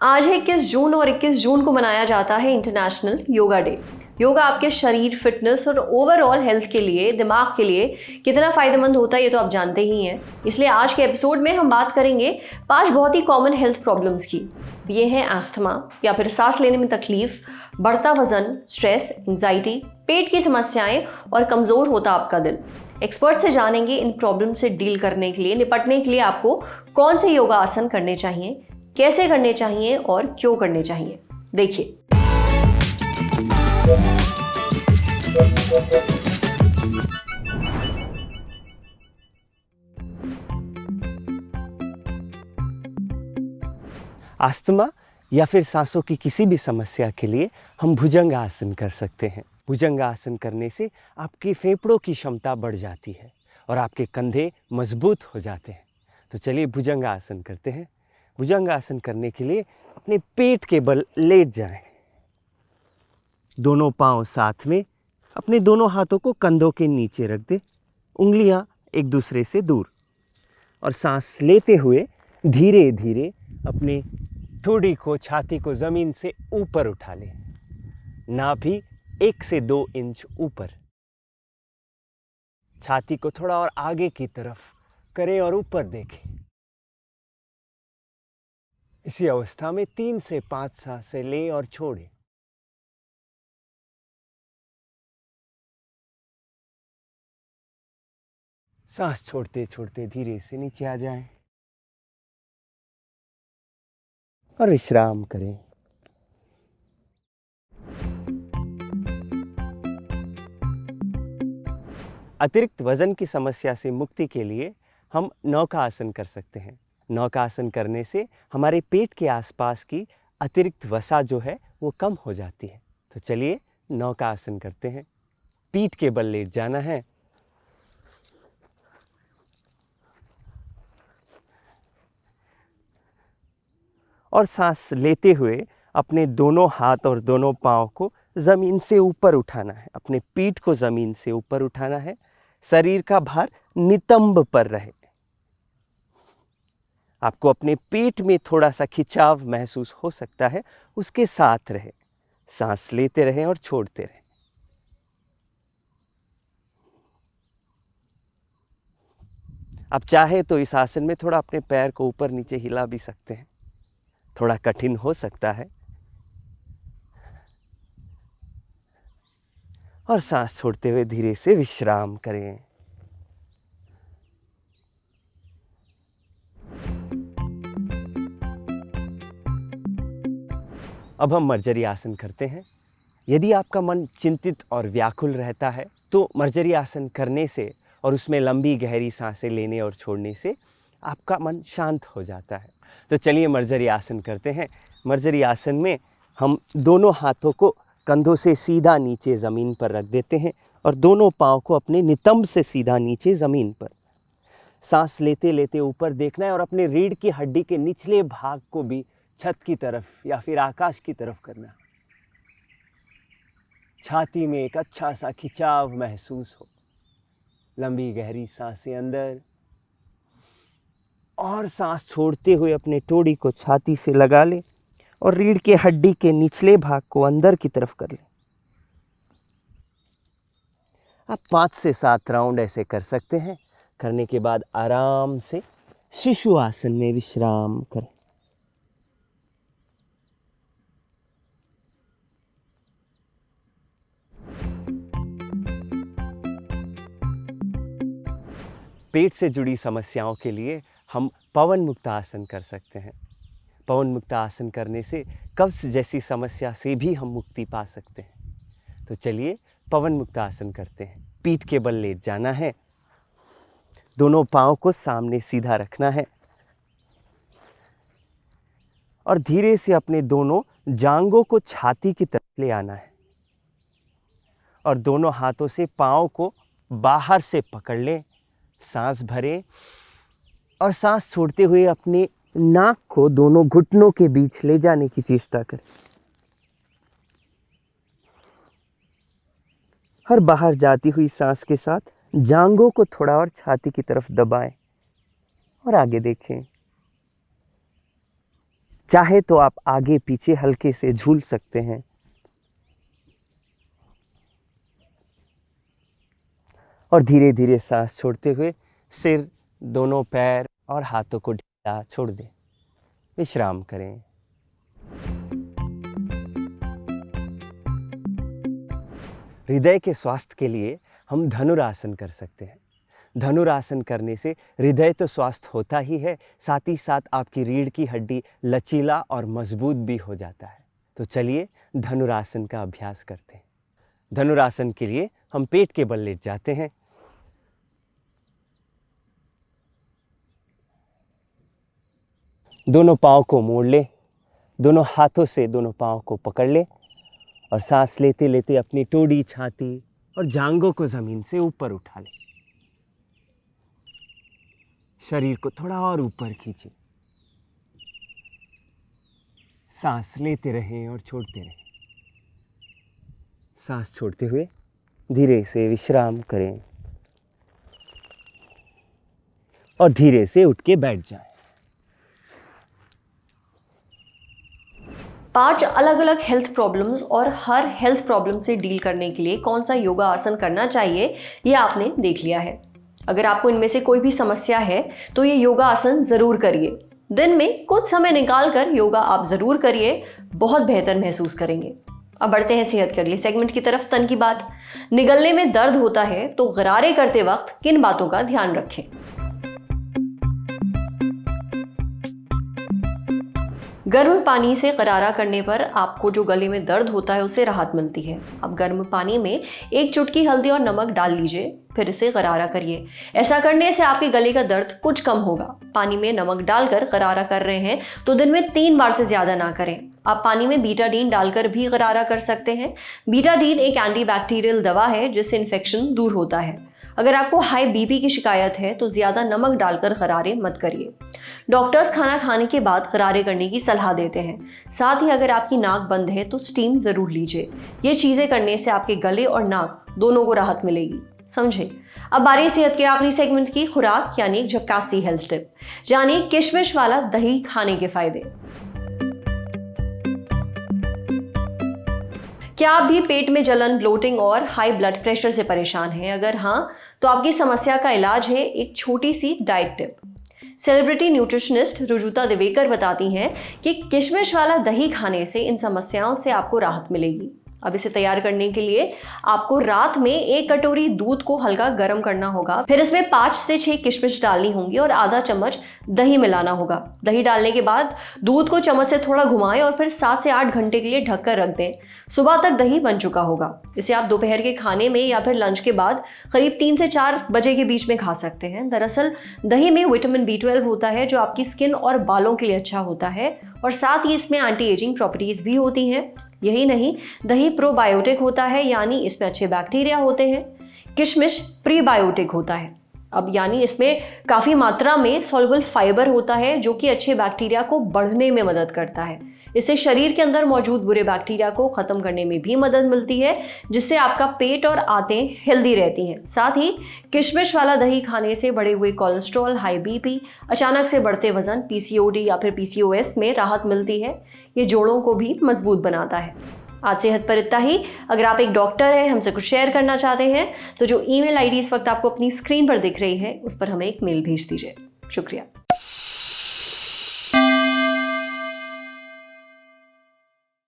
आज है 21 जून और 21 जून को मनाया जाता है इंटरनेशनल योगा डे। योगा आपके शरीर, फिटनेस और ओवरऑल हेल्थ के लिए, दिमाग के लिए कितना फ़ायदेमंद होता है ये तो आप जानते ही हैं। इसलिए आज के एपिसोड में हम बात करेंगे 5 बहुत ही कॉमन हेल्थ प्रॉब्लम्स की। ये हैं अस्थमा या फिर सांस लेने में तकलीफ, बढ़ता वजन, स्ट्रेस, एंजाइटी, पेट की समस्याएं और कमज़ोर होता आपका दिल। एक्सपर्ट से जानेंगे इन प्रॉब्लम से डील करने के लिए, निपटने के लिए आपको कौन से योगा आसन करने चाहिए, कैसे करने चाहिए और क्यों करने चाहिए। देखिए, अस्थमा या फिर सांसों की किसी भी समस्या के लिए हम भुजंग आसन कर सकते हैं। भुजंग आसन करने से आपके फेफड़ों की क्षमता बढ़ जाती है और आपके कंधे मजबूत हो जाते हैं। तो चलिए भुजंग आसन करते हैं। भुजंग आसन करने के लिए अपने पेट के बल लेट जाएं। दोनों पांव साथ में, अपने दोनों हाथों को कंधों के नीचे रख दें, उंगलियां एक दूसरे से दूर, और सांस लेते हुए धीरे धीरे अपने ठोड़ी को, छाती को ज़मीन से ऊपर उठा लें। नाभि 1 से 2 इंच ऊपर। छाती को थोड़ा और आगे की तरफ करें और ऊपर देखें। इसी अवस्था में 3 से 5 सांसें लें और छोड़ें। सांस छोड़ते छोड़ते धीरे से नीचे आ जाएं और विश्राम करें। अतिरिक्त वजन की समस्या से मुक्ति के लिए हम नौका आसन कर सकते हैं। नौका आसन करने से हमारे पेट के आसपास की अतिरिक्त वसा जो है वो कम हो जाती है। तो चलिए नौका आसन करते हैं। पीठ के बल लेट जाना है और सांस लेते हुए अपने दोनों हाथ और दोनों पांव को ज़मीन से ऊपर उठाना है। अपने पीठ को ज़मीन से ऊपर उठाना है। शरीर का भार नितंब पर रहे। आपको अपने पेट में थोड़ा सा खिंचाव महसूस हो सकता है, उसके साथ रहे। सांस लेते रहें और छोड़ते रहें। आप चाहे तो इस आसन में थोड़ा अपने पैर को ऊपर नीचे हिला भी सकते हैं। थोड़ा कठिन हो सकता है। और सांस छोड़ते हुए धीरे से विश्राम करें। अब हम मर्जरी आसन करते हैं। यदि आपका मन चिंतित और व्याकुल रहता है तो मर्जरी आसन करने से और उसमें लंबी गहरी सांसें लेने और छोड़ने से आपका मन शांत हो जाता है। तो चलिए मर्जरी आसन करते हैं। मर्जरी आसन में हम दोनों हाथों को कंधों से सीधा नीचे ज़मीन पर रख देते हैं और दोनों पाँव को अपने नितंब से सीधा नीचे ज़मीन पर। सांस लेते लेते ऊपर देखना है और अपने रीढ़ की हड्डी के निचले भाग को भी छत की तरफ या फिर आकाश की तरफ करना। छाती में एक अच्छा सा खिंचाव महसूस हो। लंबी गहरी सांसें अंदर और सांस छोड़ते हुए अपने ठोड़ी को छाती से लगा लें और रीढ़ के हड्डी के निचले भाग को अंदर की तरफ कर लें। आप 5 से 7 राउंड ऐसे कर सकते हैं। करने के बाद आराम से शिशु आसन में विश्राम करें। पेट से जुड़ी समस्याओं के लिए हम पवन मुक्त आसन कर सकते हैं। पवन मुक्त आसन करने से कब्ज जैसी समस्या से भी हम मुक्ति पा सकते हैं। तो चलिए पवन मुक्त आसन करते हैं। पीठ के बल लेट जाना है। दोनों पाँव को सामने सीधा रखना है और धीरे से अपने दोनों जांघों को छाती की तरफ ले आना है और दोनों हाथों से पाँव को बाहर से पकड़ लें। सांस भरें और सांस छोड़ते हुए अपने नाक को दोनों घुटनों के बीच ले जाने की चेष्टा करें और बाहर जाती हुई सांस के साथ जांघों को थोड़ा और छाती की तरफ दबाएं और आगे देखें। चाहे तो आप आगे पीछे हल्के से झूल सकते हैं। और धीरे धीरे सांस छोड़ते हुए सिर, दोनों पैर और हाथों को ढीला छोड़ दें। विश्राम करें। हृदय के स्वास्थ्य के लिए हम धनुरासन कर सकते हैं। धनुरासन करने से हृदय तो स्वस्थ होता ही है, साथ ही साथ आपकी रीढ़ की हड्डी लचीला और मजबूत भी हो जाता है। तो चलिए धनुरासन का अभ्यास करते हैं। धनुरासन के लिए हम पेट के बल लेट जाते हैं। दोनों पाँव को मोड़ लें, दोनों हाथों से दोनों पाँव को पकड़ लें और सांस लेते लेते अपनी टोड़ी, छाती और जांघों को ज़मीन से ऊपर उठा लें। शरीर को थोड़ा और ऊपर खींचें। सांस लेते रहें और छोड़ते रहें। सांस छोड़ते हुए धीरे से विश्राम करें और धीरे से उठ के बैठ जाएं। 5 अलग अलग हेल्थ प्रॉब्लम्स और हर हेल्थ प्रॉब्लम से डील करने के लिए कौन सा योगा आसन करना चाहिए, ये आपने देख लिया है। अगर आपको इनमें से कोई भी समस्या है तो ये योगा आसन ज़रूर करिए। दिन में कुछ समय निकाल कर योगा आप ज़रूर करिए, बहुत बेहतर महसूस करेंगे। अब बढ़ते हैं सेहत के अगले सेगमेंट की तरफ। तन की बात। निगलने में दर्द होता है तो गरारे करते वक्त किन बातों का ध्यान रखें? गर्म पानी से गरारा करने पर आपको जो गले में दर्द होता है उससे राहत मिलती है। अब गर्म पानी में 1 चुटकी हल्दी और नमक डाल लीजिए, फिर इसे गरारा करिए। ऐसा करने से आपके गले का दर्द कुछ कम होगा। पानी में नमक डालकर गरारा कर रहे हैं तो दिन में 3 बार से ज़्यादा ना करें। आप पानी में बीटाडीन डालकर भी गरारा कर सकते हैं। बीटाडीन एक एंटीबैक्टीरियल दवा है जिससे इन्फेक्शन दूर होता है। अगर आपको हाई बीपी की शिकायत है तो ज़्यादा नमक डालकर गरारे मत करिए। डॉक्टर्स खाना खाने के बाद गरारे करने की सलाह देते हैं। साथ ही अगर आपकी नाक बंद है तो स्टीम ज़रूर लीजिए। ये चीज़ें करने से आपके गले और नाक दोनों को राहत मिलेगी, समझे। अब बारी सेहत के आखिरी सेगमेंट की, खुराक यानी झक्कासी हेल्थ टिप, यानी किशमिश वाला दही खाने के फायदे। क्या आप भी पेट में जलन, ब्लोटिंग और हाई ब्लड प्रेशर से परेशान हैं? अगर हाँ, तो आपकी समस्या का इलाज है एक छोटी सी diet tip. Celebrity nutritionist Rujuta Diwekar बताती हैं कि किशमिश वाला दही खाने से इन समस्याओं से आपको राहत मिलेगी। अब इसे तैयार करने के लिए आपको रात में 1 कटोरी दूध को हल्का गर्म करना होगा। फिर इसमें 5 से 6 किशमिश डालनी होंगी और आधा चम्मच दही मिलाना होगा। दही डालने के बाद दूध को चम्मच से थोड़ा घुमाएं और फिर 7 से 8 घंटे के लिए ढककर रख दें। सुबह तक दही बन चुका होगा। इसे आप दोपहर के खाने में या फिर लंच के बाद करीब 3 से 4 बजे के बीच में खा सकते हैं। दरअसल दही में विटामिन B12 होता है जो आपकी स्किन और बालों के लिए अच्छा होता है और साथ ही इसमें एंटी एजिंग प्रॉपर्टीज भी होती हैं। यही नहीं, दही प्रोबायोटिक होता है, यानी इसमें अच्छे बैक्टीरिया होते हैं। किशमिश प्रीबायोटिक होता है, अब यानी इसमें काफ़ी मात्रा में सॉल्युबल फाइबर होता है जो कि अच्छे बैक्टीरिया को बढ़ने में मदद करता है। इससे शरीर के अंदर मौजूद बुरे बैक्टीरिया को ख़त्म करने में भी मदद मिलती है, जिससे आपका पेट और आंतें हेल्दी रहती हैं। साथ ही किशमिश वाला दही खाने से बढ़े हुए कोलेस्ट्रॉल, हाई बीपी, अचानक से बढ़ते वजन, PCOD या फिर PCOS में राहत मिलती है। ये जोड़ों को भी मजबूत बनाता है। आज सेहत पर इतना ही। अगर आप एक डॉक्टर हैं, हमसे कुछ शेयर करना चाहते हैं तो जो ईमेल आईडी इस वक्त आपको अपनी स्क्रीन पर दिख रही है उस पर हमें एक मेल भेज दीजिए। शुक्रिया।